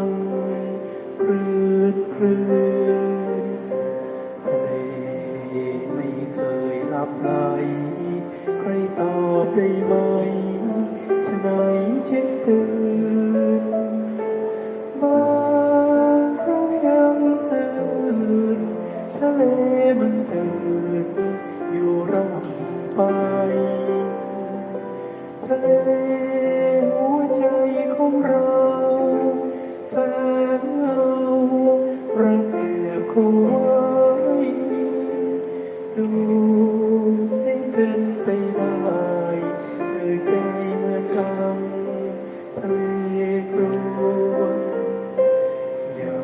งคลื่นคลื่นทะเลไม่เคยหลับไหลใครตอบได้ไหมฉะไหนจึงตื่นบางครั้งยังซื่นทะเลมันตื่นอยู่ร่ำไปทะเลหัวใจของเราแสนเงาระแอบเข้าไว้ดูสิเป็นไปได้คือใจเหมือนกันทะเลกลวนยา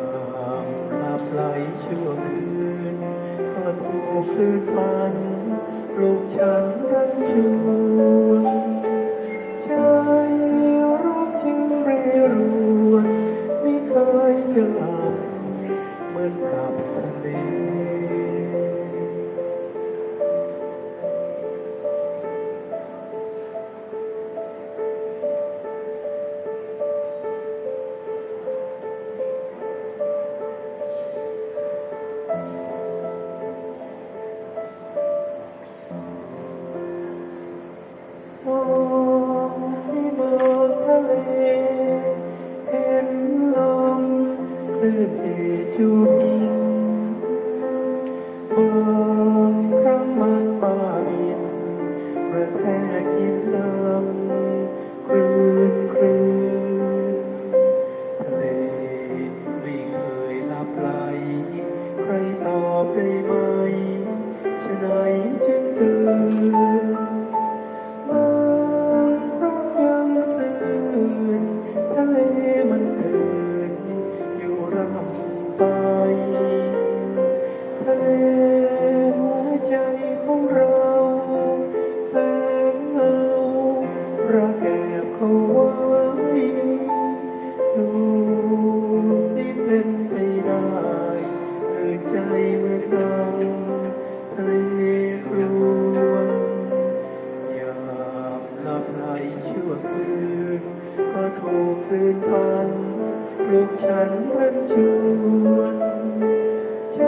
มหลับไหลชั่วคืนก็ถูกคลื่นฟันปลุกฉันรันชวนใจรักจึงเร่รวนไม่เคยจะหลับเหมือนกับทะเลมองสิมองทะเลเห็นลมคลื่นเอจูบินบางครั้งมันมาบินกระแทกกินลำคลื่นคลื่นทะเลไม่เคยหลับไหลใครตอบได้ไหมฉะไหนจึงตื่นบางครั้งยังซื่นทะเลมันตื่นอยู่ร่ำไปทะเลหัวใจของเราแสงเงาระแอบเข้าไว้ดูสิเป็นไปได้คือใจเหมือนดังทะเลครวนยามหลับไหลชั่วคืนก็ถูกคลื่นฟันปลุกฉันรันชวนใจ